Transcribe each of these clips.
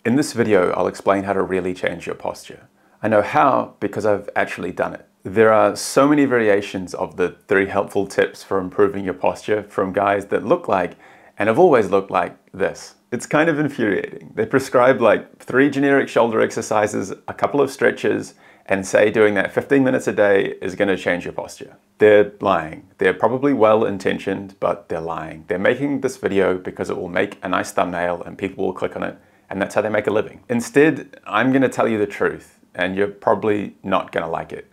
In this video, I'll explain how to really change your posture. I know how because I've actually done it. There are so many variations of the 3 helpful tips for improving your posture from guys that look like, and have always looked like, this. It's kind of infuriating. They prescribe like 3 generic shoulder exercises, a couple of stretches, and say doing that 15 minutes a day is going to change your posture. They're lying. They're probably well-intentioned, but they're lying. They're making this video because it will make a nice thumbnail and people will click on it, and that's how they make a living. Instead, I'm going to tell you the truth, and you're probably not going to like it.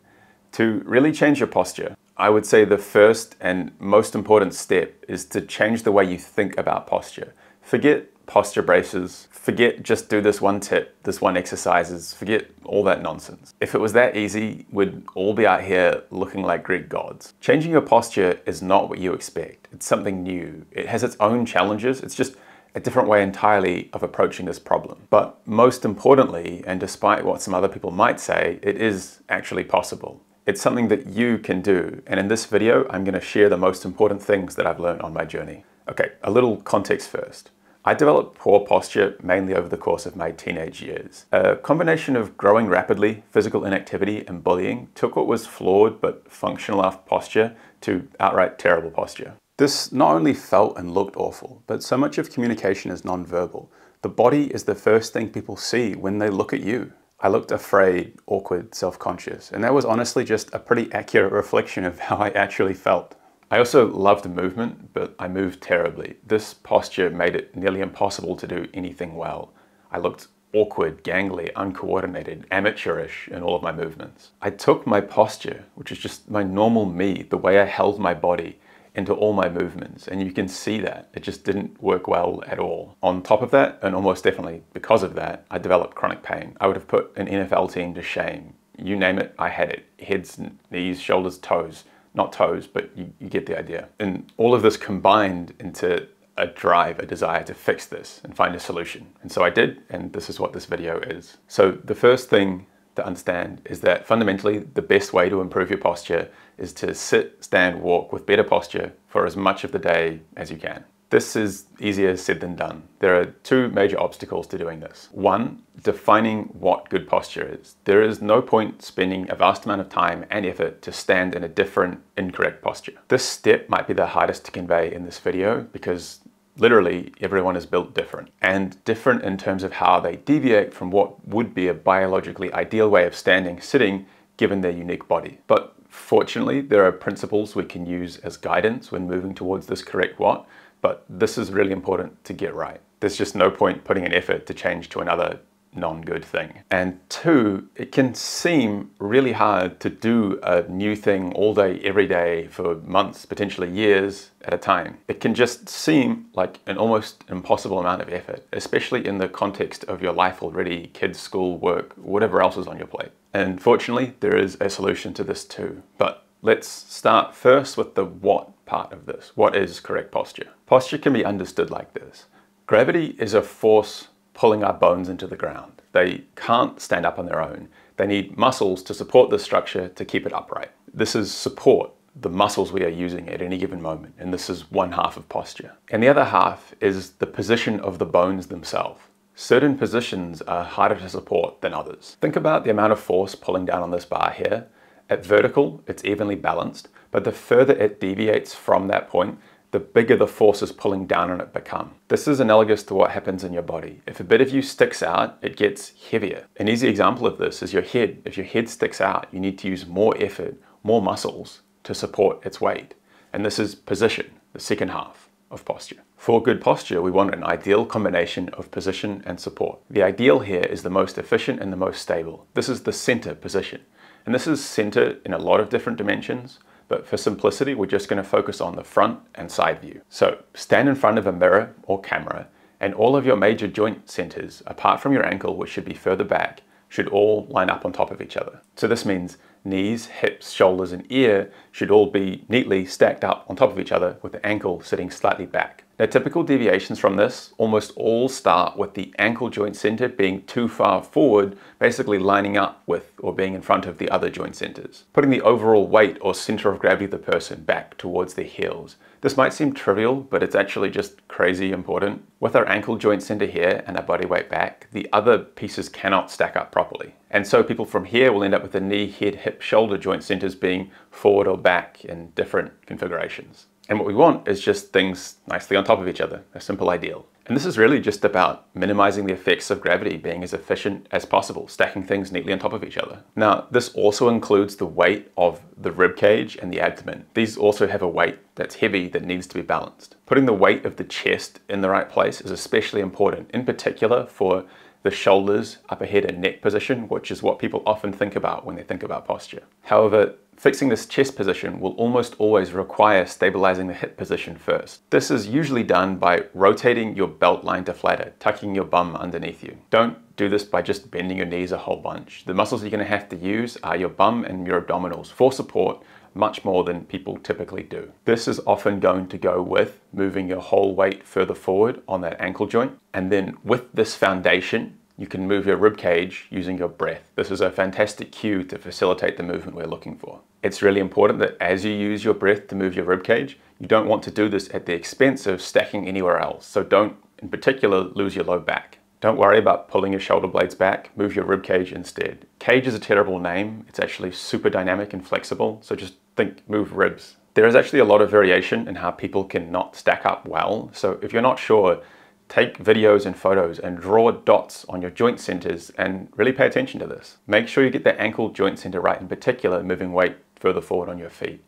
To really change your posture, I would say the first and most important step is to change the way you think about posture. Forget posture braces, forget just do this one tip, this one exercises, forget all that nonsense. If it was that easy, we'd all be out here looking like Greek gods. Changing your posture is not what you expect. It's something new. It has its own challenges. It's just a different way entirely of approaching this problem. But most importantly, and despite what some other people might say, it is actually possible. It's something that you can do. And in this video, I'm going to share the most important things that I've learned on my journey. Okay, a little context first. I developed poor posture mainly over the course of my teenage years. A combination of growing rapidly, physical inactivity, and bullying took what was flawed but functional enough posture to outright terrible posture. This not only felt and looked awful, but so much of communication is non-verbal. The body is the first thing people see when they look at you. I looked afraid, awkward, self-conscious, and that was honestly just a pretty accurate reflection of how I actually felt. I also loved movement, but I moved terribly. This posture made it nearly impossible to do anything well. I looked awkward, gangly, uncoordinated, amateurish in all of my movements. I took my posture, which is just my normal me, the way I held my body, into all my movements, and you can see that. It just didn't work well at all. On top of that, and almost definitely because of that, I developed chronic pain. I would have put an NFL team to shame. You name it, I had it. Heads, knees, shoulders, toes. Not toes, but you get the idea. And all of this combined into a drive, a desire to fix this and find a solution. And so I did, and this is what this video is. So the first thing to understand is that fundamentally the best way to improve your posture is to sit, stand, walk with better posture for as much of the day as you can. This is easier said than done. There are 2 major obstacles to doing this. 1, defining what good posture is. There is no point spending a vast amount of time and effort to stand in a different, incorrect posture. This step might be the hardest to convey in this video because literally everyone is built different, and different in terms of how they deviate from what would be a biologically ideal way of standing, sitting, given their unique body. But fortunately, there are principles we can use as guidance when moving towards this correct what, but this is really important to get right. There's just no point putting an effort to change to another non-good thing. And 2, it can seem really hard to do a new thing all day, every day for months, potentially years at a time. It can just seem like an almost impossible amount of effort, especially in the context of your life already, kids, school, work, whatever else is on your plate. And fortunately, there is a solution to this too. But let's start first with the what part of this. What is correct posture? Posture can be understood like this. Gravity is a force pulling our bones into the ground. They can't stand up on their own. They need muscles to support the structure to keep it upright. This is support, the muscles we are using at any given moment, and this is one half of posture. And the other half is the position of the bones themselves. Certain positions are harder to support than others. Think about the amount of force pulling down on this bar here. At vertical, it's evenly balanced, but the further it deviates from that point, the bigger the forces pulling down on it become. This is analogous to what happens in your body. If a bit of you sticks out, it gets heavier. An easy example of this is your head. If your head sticks out, you need to use more effort, more muscles to support its weight. And this is position, the second half of posture. For good posture, we want an ideal combination of position and support. The ideal here is the most efficient and the most stable. This is the center position. And this is center in a lot of different dimensions, but for simplicity, we're just going to focus on the front and side view. So stand in front of a mirror or camera, and all of your major joint centers, apart from your ankle, which should be further back, should all line up on top of each other. So this means knees, hips, shoulders, and ear should all be neatly stacked up on top of each other with the ankle sitting slightly back. Now, typical deviations from this almost all start with the ankle joint center being too far forward, basically lining up with or being in front of the other joint centers, putting the overall weight or center of gravity of the person back towards their heels. This might seem trivial, but it's actually just crazy important. With our ankle joint center here and our body weight back, the other pieces cannot stack up properly. And so people from here will end up with the knee, head, hip, shoulder joint centers being forward or back in different configurations. And what we want is just things nicely on top of each other, a simple ideal. And this is really just about minimizing the effects of gravity, being as efficient as possible, stacking things neatly on top of each other. Now, this also includes the weight of the rib cage and the abdomen. These also have a weight that's heavy that needs to be balanced. Putting the weight of the chest in the right place is especially important, in particular for the shoulders, upper head and neck position, which is what people often think about when they think about posture. However, fixing this chest position will almost always require stabilizing the hip position first. This is usually done by rotating your belt line to flatter, tucking your bum underneath you. Don't do this by just bending your knees a whole bunch. The muscles you're going to have to use are your bum and your abdominals for support, much more than people typically do. This is often going to go with moving your whole weight further forward on that ankle joint. And then with this foundation, you can move your rib cage using your breath. This is a fantastic cue to facilitate the movement we're looking for. It's really important that as you use your breath to move your rib cage, you don't want to do this at the expense of stacking anywhere else. So don't, in particular, lose your low back. Don't worry about pulling your shoulder blades back, move your rib cage instead. Cage is a terrible name. It's actually super dynamic and flexible, so just think move ribs. There is actually a lot of variation in how people can not stack up well. So if you're not sure, take videos and photos and draw dots on your joint centers and really pay attention to this. Make sure you get the ankle joint center right, in particular, moving weight further forward on your feet.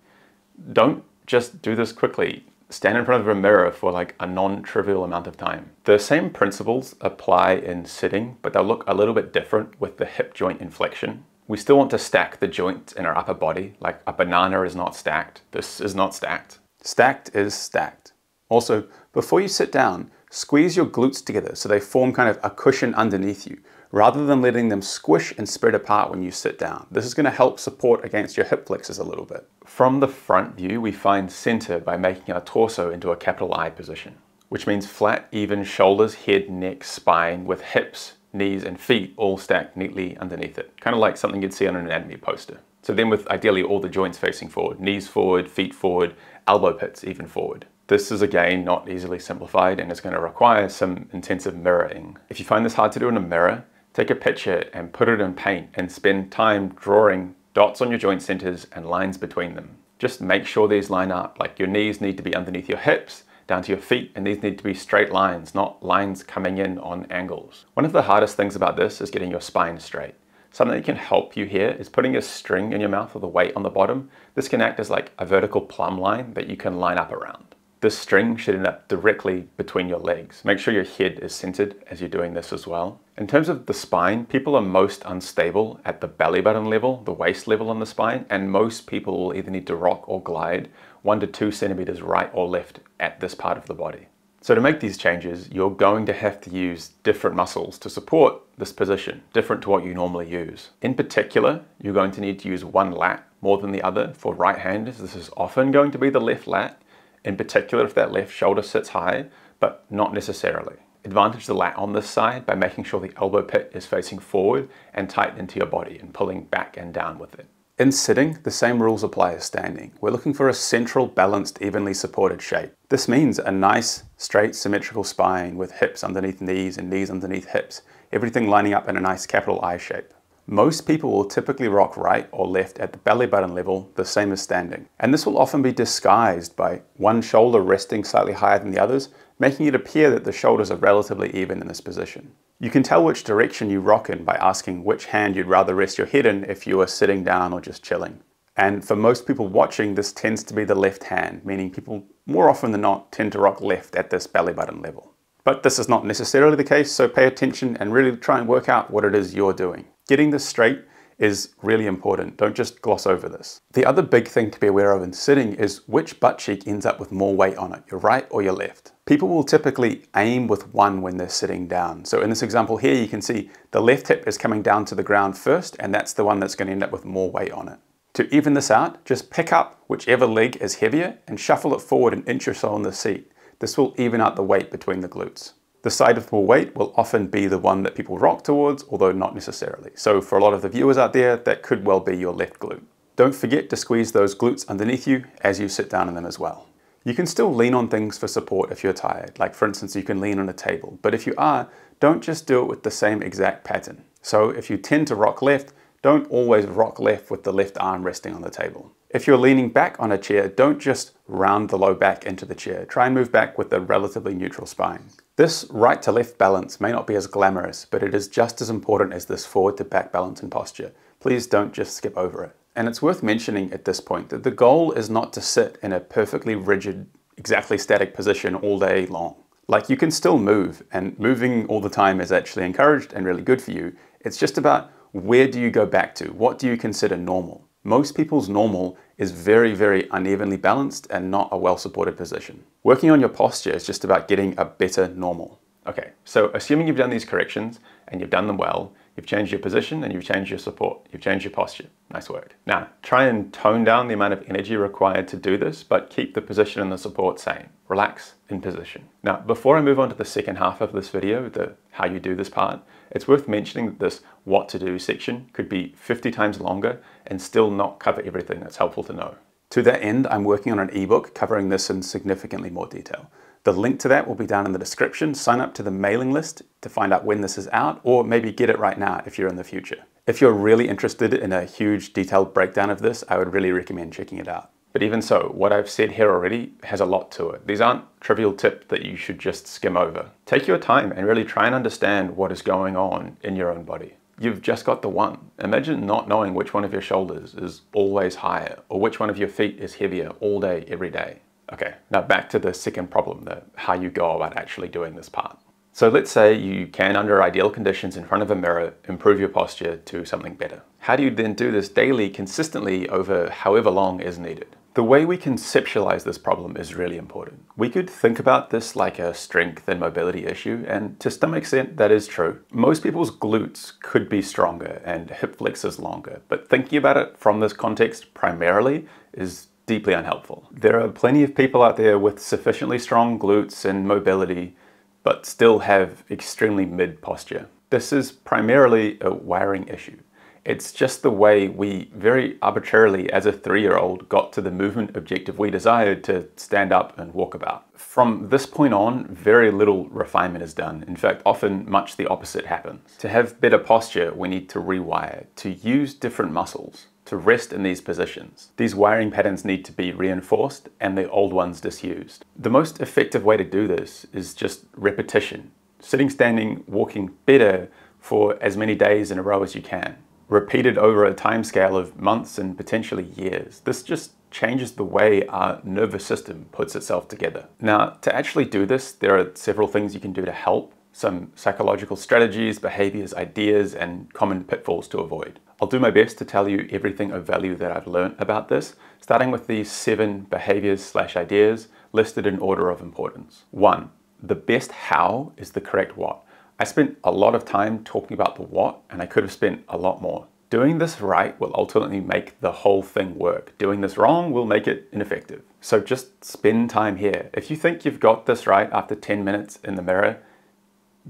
Don't just do this quickly. Stand in front of a mirror for like a non-trivial amount of time. The same principles apply in sitting, but they'll look a little bit different with the hip joint inflection. We still want to stack the joints in our upper body, like a banana is not stacked. This is not stacked. Stacked is stacked. Also, before you sit down, squeeze your glutes together so they form kind of a cushion underneath you, rather than letting them squish and spread apart when you sit down. This is going to help support against your hip flexors a little bit. From the front view, we find center by making our torso into a capital I position, which means flat, even shoulders, head, neck, spine, with hips, knees, and feet all stacked neatly underneath it. Kind of like something you'd see on an anatomy poster. So then with ideally all the joints facing forward, knees forward, feet forward, elbow pits even forward. This is again not easily simplified and is going to require some intensive mirroring. If you find this hard to do in a mirror, take a picture and put it in paint and spend time drawing dots on your joint centers and lines between them. Just make sure these line up, like your knees need to be underneath your hips, down to your feet, and these need to be straight lines, not lines coming in on angles. One of the hardest things about this is getting your spine straight. Something that can help you here is putting a string in your mouth with a weight on the bottom. This can act as like a vertical plumb line that you can line up around. This string should end up directly between your legs. Make sure your head is centered as you're doing this as well. In terms of the spine, people are most unstable at the belly button level, the waist level on the spine, and most people will either need to rock or glide 1 to 2 centimeters right or left at this part of the body. So to make these changes, you're going to have to use different muscles to support this position, different to what you normally use. In particular, you're going to need to use one lat more than the other. For right-handers, this is often going to be the left lat, in particular if that left shoulder sits high, but not necessarily. Advantage the lat on this side by making sure the elbow pit is facing forward and tight into your body and pulling back and down with it. In sitting, the same rules apply as standing. We're looking for a central, balanced, evenly supported shape. This means a nice, straight, symmetrical spine with hips underneath knees and knees underneath hips, everything lining up in a nice capital I shape. Most people will typically rock right or left at the belly button level, the same as standing. And this will often be disguised by one shoulder resting slightly higher than the others, making it appear that the shoulders are relatively even in this position. You can tell which direction you rock in by asking which hand you'd rather rest your head in if you were sitting down or just chilling. And for most people watching, this tends to be the left hand, meaning people more often than not tend to rock left at this belly button level. But this is not necessarily the case, so pay attention and really try and work out what it is you're doing. Getting this straight is really important. Don't just gloss over this. The other big thing to be aware of in sitting is which butt cheek ends up with more weight on it, your right or your left. People will typically aim with one when they're sitting down. So in this example here, you can see the left hip is coming down to the ground first, and that's the one that's going to end up with more weight on it. To even this out, just pick up whichever leg is heavier and shuffle it forward an inch or so on the seat. This will even out the weight between the glutes. The side with more weight will often be the one that people rock towards, although not necessarily. So for a lot of the viewers out there, that could well be your left glute. Don't forget to squeeze those glutes underneath you as you sit down in them as well. You can still lean on things for support if you're tired. Like for instance, you can lean on a table. But if you are, don't just do it with the same exact pattern. So if you tend to rock left, don't always rock left with the left arm resting on the table. If you're leaning back on a chair, don't just round the low back into the chair. Try and move back with a relatively neutral spine. This right to left balance may not be as glamorous, but it is just as important as this forward to back balance and posture. Please don't just skip over it. And it's worth mentioning at this point that the goal is not to sit in a perfectly rigid, exactly static position all day long. Like, you can still move, and moving all the time is actually encouraged and really good for you. It's just about where do you go back to? What do you consider normal? Most people's normal is very, very unevenly balanced and not a well-supported position. Working on your posture is just about getting a better normal. Okay, so assuming you've done these corrections and you've done them well, you've changed your position and you've changed your support, you've changed your posture. Nice work. Now, try and tone down the amount of energy required to do this, but keep the position and the support same. Relax in position. Now, before I move on to the second half of this video, the how you do this part, it's worth mentioning that this what to do section could be 50 times longer and still not cover everything that's helpful to know. To that end, I'm working on an ebook covering this in significantly more detail. The link to that will be down in the description. Sign up to the mailing list to find out when this is out, or maybe get it right now if you're in the future. If you're really interested in a huge detailed breakdown of this, I would really recommend checking it out. But even so, what I've said here already has a lot to it. These aren't trivial tips that you should just skim over. Take your time and really try and understand what is going on in your own body. You've just got the one. Imagine not knowing which one of your shoulders is always higher, or which one of your feet is heavier all day, every day. Okay, now back to the second problem, how you go about actually doing this part. So let's say you can, under ideal conditions in front of a mirror, improve your posture to something better. How do you then do this daily, consistently, over however long is needed? The way we conceptualize this problem is really important. We could think about this like a strength and mobility issue, and to some extent that is true. Most people's glutes could be stronger and hip flexors longer, but thinking about it from this context primarily is deeply unhelpful. There are plenty of people out there with sufficiently strong glutes and mobility, but still have extremely mid posture. This is primarily a wiring issue. It's just the way we very arbitrarily, as a 3-year-old, got to the movement objective we desired to stand up and walk about. From this point on, very little refinement is done. In fact, often much the opposite happens. To have better posture, we need to rewire, to use different muscles, to rest in these positions. These wiring patterns need to be reinforced and the old ones disused. The most effective way to do this is just repetition. Sitting, standing, walking better for as many days in a row as you can. Repeated over a time scale of months and potentially years. This just changes the way our nervous system puts itself together. Now, to actually do this, there are several things you can do to help. Some psychological strategies, behaviors, ideas, and common pitfalls to avoid. I'll do my best to tell you everything of value that I've learned about this, starting with these 7 behaviors/ideas listed in order of importance. 1. The best how is the correct what. I spent a lot of time talking about the what, and I could have spent a lot more. Doing this right will ultimately make the whole thing work. Doing this wrong will make it ineffective. So just spend time here. If you think you've got this right after 10 minutes in the mirror,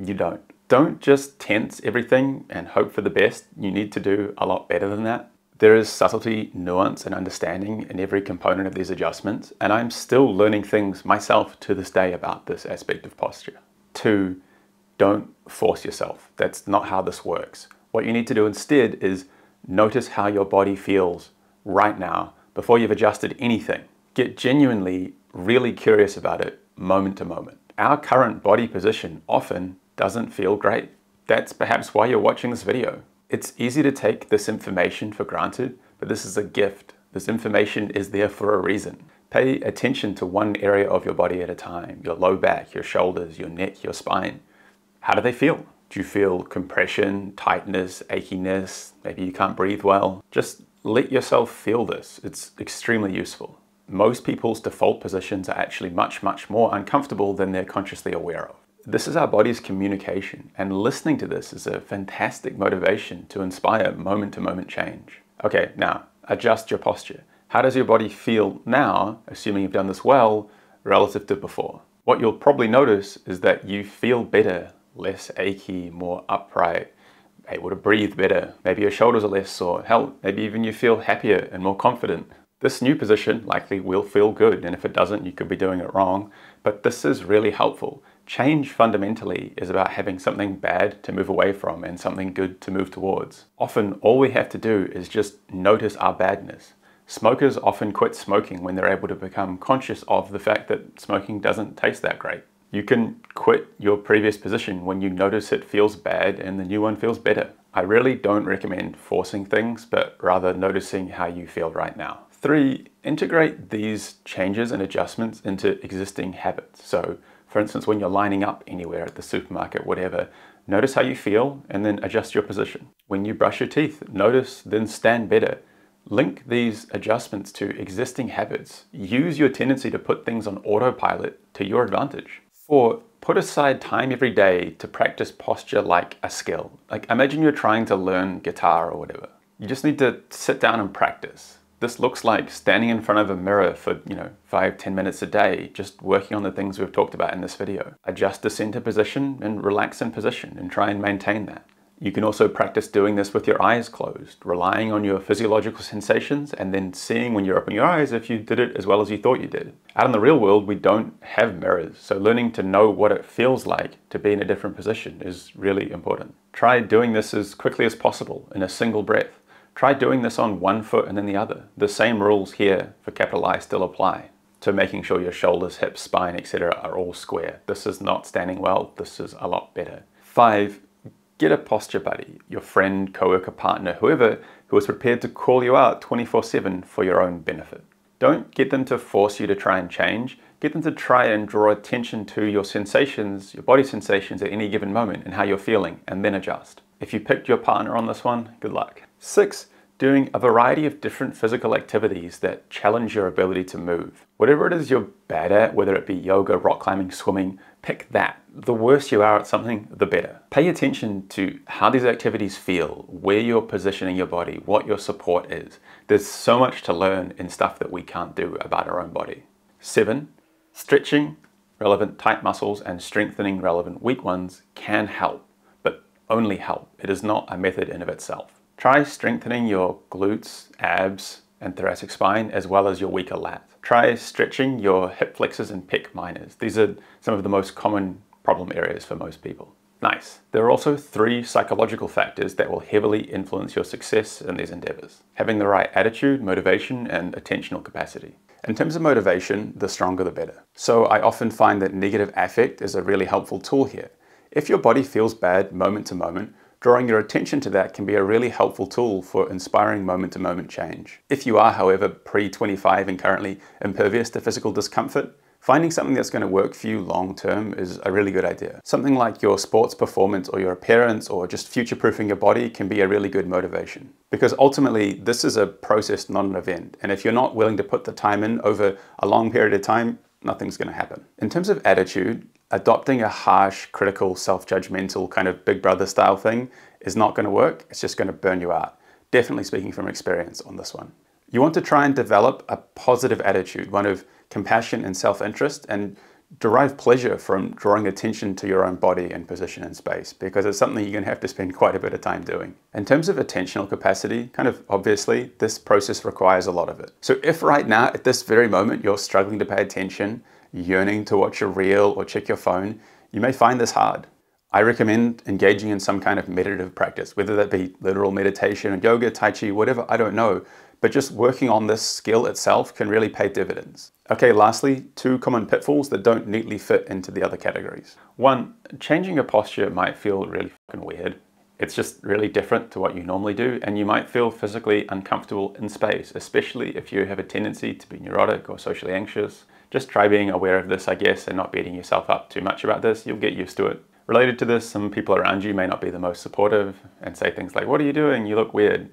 you don't. Don't just tense everything and hope for the best. You need to do a lot better than that. There is subtlety, nuance, and understanding in every component of these adjustments, and I'm still learning things myself to this day about this aspect of posture. 2. Don't force yourself. That's not how this works. What you need to do instead is notice how your body feels right now before you've adjusted anything. Get genuinely really curious about it moment to moment. Our current body position often doesn't feel great. That's perhaps why you're watching this video. It's easy to take this information for granted, but this is a gift. This information is there for a reason. Pay attention to one area of your body at a time. Your low back, your shoulders, your neck, your spine. How do they feel? Do you feel compression, tightness, achiness? Maybe you can't breathe well. Just let yourself feel this. It's extremely useful. Most people's default positions are actually much, much more uncomfortable than they're consciously aware of. This is our body's communication, and listening to this is a fantastic motivation to inspire moment-to-moment change. Okay, now adjust your posture. How does your body feel now, assuming you've done this well, relative to before? What you'll probably notice is that you feel better, less achy, more upright, able to breathe better. Maybe your shoulders are less sore. Hell, maybe even you feel happier and more confident. This new position likely will feel good, and if it doesn't, you could be doing it wrong, but this is really helpful. Change fundamentally is about having something bad to move away from and something good to move towards. Often, all we have to do is just notice our badness. Smokers often quit smoking when they're able to become conscious of the fact that smoking doesn't taste that great. You can quit your previous position when you notice it feels bad and the new one feels better. I really don't recommend forcing things, but rather noticing how you feel right now. 3, integrate these changes and adjustments into existing habits. So, for instance, when you're lining up anywhere at the supermarket, whatever, notice how you feel and then adjust your position. When you brush your teeth, notice, then stand better. Link these adjustments to existing habits. Use your tendency to put things on autopilot to your advantage. 4, put aside time every day to practice posture like a skill. Like, imagine you're trying to learn guitar or whatever. You just need to sit down and practice. This looks like standing in front of a mirror for, 5-10 minutes a day, just working on the things we've talked about in this video. Adjust the center position and relax in position and try and maintain that. You can also practice doing this with your eyes closed, relying on your physiological sensations and then seeing when you open your eyes if you did it as well as you thought you did. Out in the real world, we don't have mirrors, so learning to know what it feels like to be in a different position is really important. Try doing this as quickly as possible in a single breath. Try doing this on one foot and then the other. The same rules here for capital I still apply to making sure your shoulders, hips, spine, etc. are all square. This is not standing well, this is a lot better. 5, get a posture buddy, your friend, coworker, partner, whoever who is prepared to call you out 24/7 for your own benefit. Don't get them to force you to try and change. Get them to try and draw attention to your sensations, your body sensations at any given moment and how you're feeling, and then adjust. If you picked your partner on this one, good luck. 6, doing a variety of different physical activities that challenge your ability to move. Whatever it is you're bad at, whether it be yoga, rock climbing, swimming, pick that. The worse you are at something, the better. Pay attention to how these activities feel, where you're positioning your body, what your support is. There's so much to learn in stuff that we can't do about our own body. 7, stretching relevant tight muscles and strengthening relevant weak ones can help, but only help. It is not a method in of itself. Try strengthening your glutes, abs, and thoracic spine, as well as your weaker lat. Try stretching your hip flexors and pec minors. These are some of the most common problem areas for most people. Nice. There are also 3 psychological factors that will heavily influence your success in these endeavors. Having the right attitude, motivation, and attentional capacity. In terms of motivation, the stronger the better. So I often find that negative affect is a really helpful tool here. If your body feels bad moment to moment, drawing your attention to that can be a really helpful tool for inspiring moment-to-moment change. If you are, however, pre-25 and currently impervious to physical discomfort, finding something that's going to work for you long-term is a really good idea. Something like your sports performance or your appearance or just future-proofing your body can be a really good motivation. Because ultimately, this is a process, not an event. And if you're not willing to put the time in over a long period of time, nothing's going to happen. In terms of attitude, adopting a harsh, critical, self-judgmental kind of big brother style thing is not going to work. It's just going to burn you out. Definitely speaking from experience on this one. You want to try and develop a positive attitude, one of compassion and self-interest, and derive pleasure from drawing attention to your own body and position in space, because it's something you're going to have to spend quite a bit of time doing. In terms of attentional capacity, kind of obviously, this process requires a lot of it. So if right now, at this very moment, you're struggling to pay attention, yearning to watch a reel or check your phone, you may find this hard. I recommend engaging in some kind of meditative practice, whether that be literal meditation or yoga, tai chi, whatever, I don't know. But just working on this skill itself can really pay dividends. Okay, lastly, 2 common pitfalls that don't neatly fit into the other categories. 1, changing your posture might feel really fucking weird. It's just really different to what you normally do, and you might feel physically uncomfortable in space, especially if you have a tendency to be neurotic or socially anxious. Just try being aware of this, I guess, and not beating yourself up too much about this. You'll get used to it. Related to this, some people around you may not be the most supportive and say things like, "What are you doing? You look weird."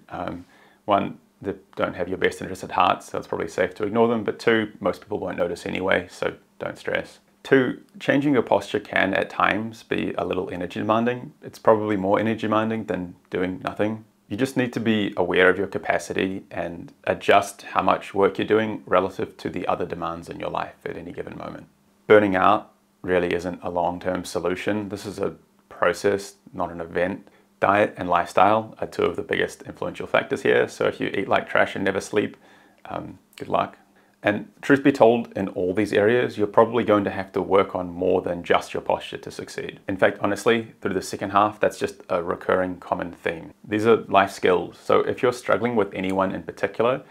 1, they don't have your best interest at heart, so it's probably safe to ignore them. But 2, most people won't notice anyway, so don't stress. 2, changing your posture can at times be a little energy demanding. It's probably more energy demanding than doing nothing. You just need to be aware of your capacity and adjust how much work you're doing relative to the other demands in your life at any given moment. Burning out really isn't a long-term solution. This is a process, not an event. Diet and lifestyle are two of the biggest influential factors here. So if you eat like trash and never sleep, good luck. And truth be told, in all these areas, you're probably going to have to work on more than just your posture to succeed. In fact, honestly, through the second half, that's just a recurring common theme. These are life skills. So if you're struggling with anyone in particular,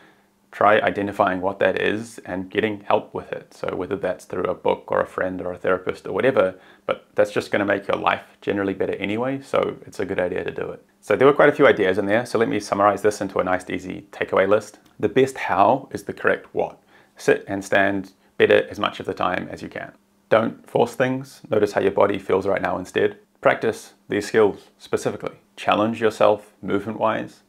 try identifying what that is and getting help with it. So whether that's through a book or a friend or a therapist or whatever, but that's just going to make your life generally better anyway. So it's a good idea to do it. So there were quite a few ideas in there. So let me summarize this into a nice, easy takeaway list. The best how is the correct what. Sit and stand better as much of the time as you can. Don't force things. Notice how your body feels right now instead. Practice these skills specifically. Challenge yourself movement-wise.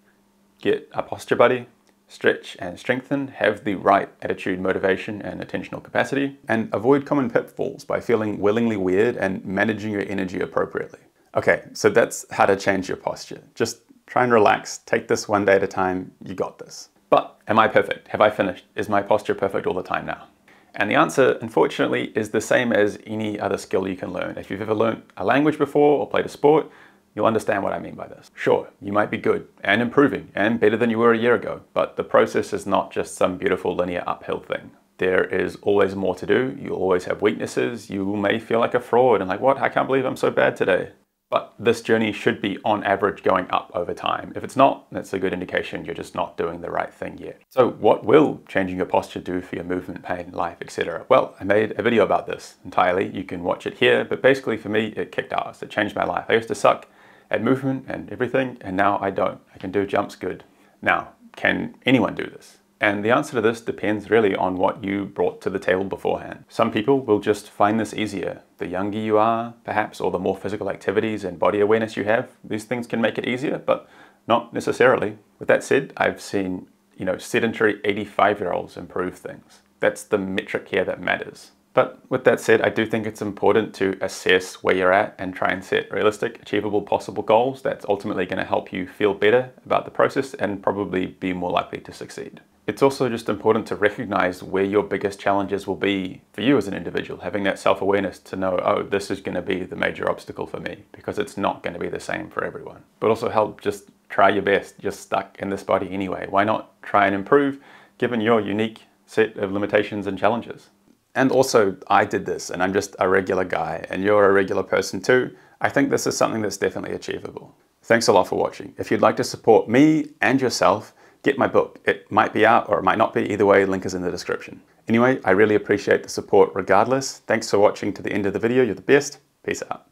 Get a posture buddy. Stretch and strengthen, have the right attitude, motivation, and attentional capacity, and avoid common pitfalls by feeling willingly weird and managing your energy appropriately. Okay, so that's how to change your posture. Just try and relax, take this one day at a time, you got this. But am I perfect? Have I finished? Is my posture perfect all the time now? And the answer, unfortunately, is the same as any other skill you can learn. If you've ever learned a language before or played a sport, you'll understand what I mean by this. Sure, you might be good and improving and better than you were a year ago, but the process is not just some beautiful linear uphill thing. There is always more to do. You'll always have weaknesses. You may feel like a fraud and like, what? I can't believe I'm so bad today. But this journey should be on average going up over time. If it's not, that's a good indication you're just not doing the right thing yet. So what will changing your posture do for your movement, pain, life, etc.? Well, I made a video about this entirely. You can watch it here, but basically for me, it kicked ass. It changed my life. I used to suck at movement and everything, and now I don't. I can do jumps good. Now, can anyone do this? And the answer to this depends really on what you brought to the table beforehand. Some people will just find this easier. The younger you are, perhaps, or the more physical activities and body awareness you have, these things can make it easier, but not necessarily. With that said, I've seen, sedentary 85-year-olds improve things. That's the metric here that matters. But with that said, I do think it's important to assess where you're at and try and set realistic, achievable, possible goals that's ultimately going to help you feel better about the process and probably be more likely to succeed. It's also just important to recognize where your biggest challenges will be for you as an individual, having that self-awareness to know, oh, this is going to be the major obstacle for me, because it's not going to be the same for everyone. But also help just try your best. You're stuck in this body anyway. Why not try and improve given your unique set of limitations and challenges? And also, I did this and I'm just a regular guy and you're a regular person too. I think this is something that's definitely achievable. Thanks a lot for watching. If you'd like to support me and yourself, get my book. It might be out or it might not be. Either way, link is in the description. Anyway, I really appreciate the support regardless. Thanks for watching to the end of the video. You're the best. Peace out.